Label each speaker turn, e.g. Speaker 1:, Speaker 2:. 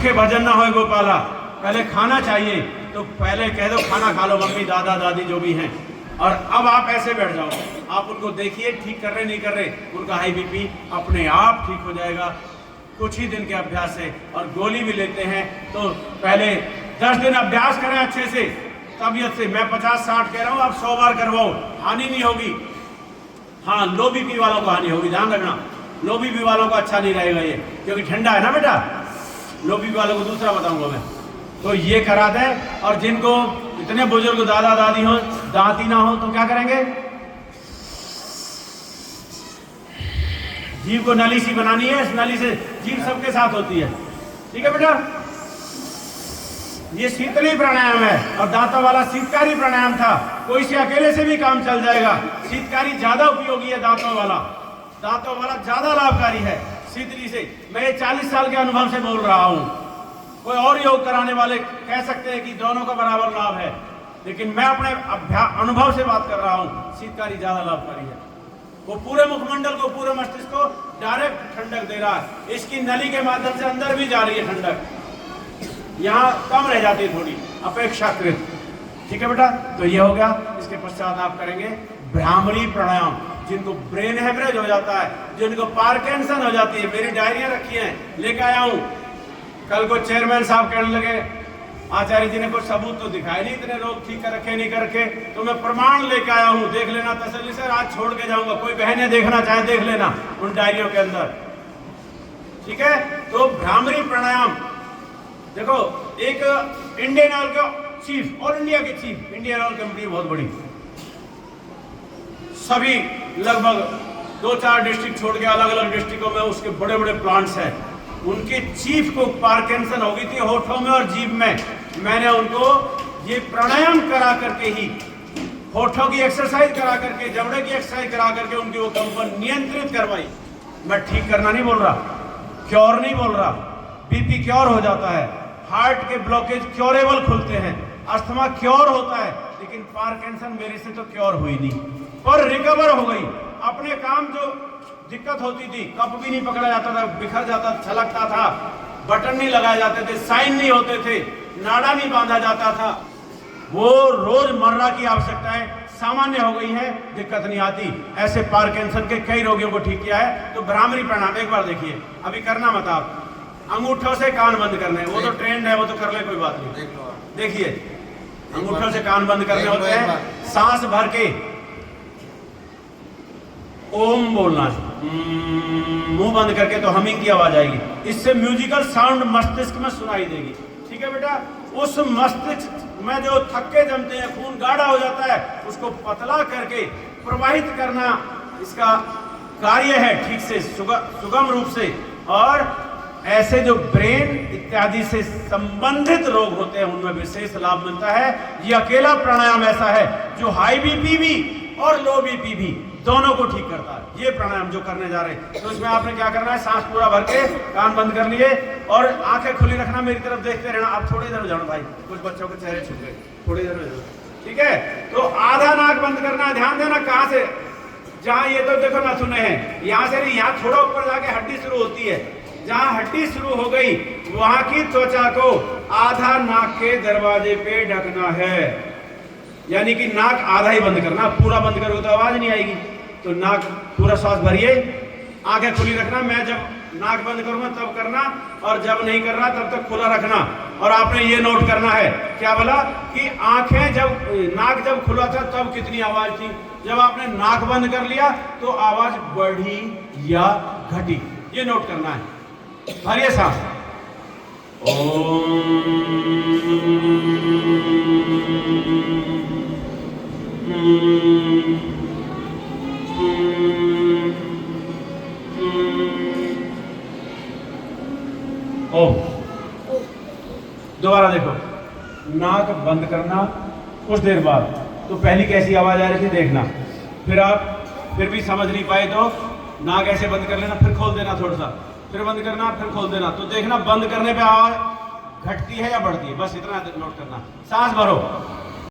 Speaker 1: भूखे भजन ना होए गोपाला, पहले खाना चाहिए तो पहले कह दो खाना खा लो मम्मी दादा दादी जो भी हैं, और अब आप ऐसे बैठ जाओ, आप उनको देखिए ठीक कर रहे नहीं कर रहे, उनका हाई बीपी अपने आप ठीक हो जाएगा कुछ ही दिन के अभ्यास से। और गोली भी लेते हैं तो पहले 10 दिन अभ्यास करें अच्छे से तबीयत से। मैं 50-60 कह रहा हूँ, आप 100 बार करवाओ, हानि नहीं होगी। हाँ, लो बीपी वालों को हानि होगी, ध्यान रखना, लो बीपी वालों को अच्छा नहीं रहेगा ये, क्योंकि ठंडा है ना बेटा। लो बीपी वालों को दूसरा बताऊंगा मैं, तो ये करा दें। और जिनको इतने बुजुर्ग दादा दादी हो, दांत ही ना हो, तो क्या करेंगे, जीभ को नली सी बनानी है, इस नली से जीभ सबके साथ होती है, ठीक है बेटा। ये शीतली प्राणायाम है, और दांतों वाला शीतकारी प्राणायाम था। कोई से अकेले से भी काम चल जाएगा, शीतकारी ज्यादा उपयोगी है, दांतों वाला ज्यादा लाभकारी है शीतली से। मैं ये 40 साल के अनुभव से बोल रहा हूं। कोई और योग कराने वाले कह सकते हैं कि दोनों का बराबर लाभ है, लेकिन मैं अपने अनुभव से बात कर रहा हूं, शीतकारी ज्यादा लाभकारी है। वो पूरे मुखमंडल को, पूरे मस्तिष्क को डायरेक्ट ठंडक दे रहा है, इसकी नली के माध्यम से अंदर भी जा रही है ठंडक, यहाँ कम रह जाती है थोड़ी अपेक्षाकृत, ठीक है बेटा। तो ये हो गया। इसके पश्चात आप करेंगे भ्रामरी प्राणायाम। जिनको ब्रेन हेमरेज हो जाता है, जिनको पार्किंसन हो जाती है, मेरी डायरिया रखी है, लेकर आया हूं। कल को चेयरमैन साहब कहने लगे आचार्य जी ने कुछ सबूत तो दिखाए नहीं, इतने रोग ठीक कर रखे नहीं कर रखे, तो मैं प्रमाण लेकर आया हूं, देख लेना तसल्ली से। आज छोड़ के जाऊंगा, कोई बहनें देखना चाहे देख लेना उन डायरियों के अंदर, ठीक है। तो भ्रामरी प्राणायाम देखो, एक इंडियन ऑयल का चीफ, ऑल इंडिया के चीफ, इंडियन ऑयल कंपनी बहुत बड़ी, सभी लगभग 2-4 डिस्ट्रिक्ट छोड़ के अलग अलग डिस्ट्रिक्टों में उसके बड़े बड़े प्लांट्स हैं। उनके चीफ को पार्किंसन हो गई थी होठों में और जीभ में। मैंने उनको ये प्राणायाम करा करके ही, होठों की एक्सरसाइज करा करके, जबड़े की एक्सरसाइज करा करके उनकी वो कंपन नियंत्रित करवाई। मैं ठीक करना नहीं बोल रहा, क्योर नहीं बोल रहा, बीपी क्योर हो जाता है, हार्ट के ब्लॉकेज क्योरेबल खुलते हैं, अस्थमा क्योर होता है, लेकिन पार्किंसन मेरे से तो क्योर हुई नहीं, पर रिकवर हो गई। अपने काम जो दिक्कत होती थी, कप भी नहीं पकड़ा जाता था, बिखर जाता, छलकता था, बटन नहीं लगाए जाते थे, साइन नहीं होते थे, नाड़ा नहीं बांधा जाता था, वो रोजमर्रा की आवश्यकताएं सामान्य हो गई है, दिक्कत नहीं आती। ऐसे पार्किंसन के कई रोगियों को ठीक किया है। तो भ्रामरी प्राणायाम एक बार देखिए, अभी करना मत आप, अंगूठों से कान बंद करने, वो तो ट्रेंड है, वो तो कर ले, कोई बात नहीं। देखिए, अंगूठों से कान बंद करने होते हैं, सांस भर के ओम बोलना, मुंह बंद करके तो हमिंग की आवाज आएगी, इससे म्यूजिकल साउंड मस्तिष्क में सुनाई देगी, ठीक है बेटा। उस मस्तिष्क में जो थक्के जमते हैं, खून गाढ़ा हो जाता है, उसको पतला करके प्रवाहित करना इसका कार्य है, ठीक से सुगम रूप से। और ऐसे जो ब्रेन इत्यादि से संबंधित रोग होते हैं उनमें विशेष लाभ मिलता है। ये अकेला प्राणायाम ऐसा है जो हाई बीपी भी और लो बीपी भी दोनों को ठीक करता है। ये प्राणायाम जो करने जा रहे हैं, तो इसमें आपने क्या करना है, सांस पूरा भर के कान बंद कर लिए और आंखें खुली रखना, मेरी तरफ देखते रहना। आप थोड़े इधर हो जाओ भाई, कुछ बच्चों के चेहरे छुप गए, थोड़े इधर हो जाओ, ठीक है। तो आधा नाक बंद करना है, ध्यान देना कहां से, जहां ये तो देखो ना सुने हैं, यहां से नहीं, यहाँ थोड़ा ऊपर जाके हड्डी शुरू होती है, जहां हड्डी शुरू हो गई वहां की त्वचा को आधा नाक के दरवाजे पे ढकना है, यानी कि नाक आधा ही बंद करना, पूरा बंद करोगे तो आवाज नहीं आएगी। तो नाक पूरा श्वास भरिए, आंखें खुली रखना। मैं जब नाक बंद करूंगा तब करना, और जब नहीं करना तब तक खुला रखना। और आपने ये नोट करना है, क्या बोला कि आंखें जब, नाक जब खुला था तब कितनी आवाज थी, जब आपने नाक बंद कर लिया तो आवाज बढ़ी या घटी, ये नोट करना है। भरिए सांस, ओम। दोबारा देखो, नाक बंद करना, कुछ देर बाद तो पहली कैसी आवाज आ रही थी देखना, फिर आप फिर भी समझ नहीं पाए तो नाक ऐसे बंद कर लेना, फिर खोल देना, थोड़ा सा फिर बंद करना, फिर खोल देना, तो देखना बंद करने पे आवाज घटती है या बढ़ती है, बस इतना नोट करना। सांस भरो,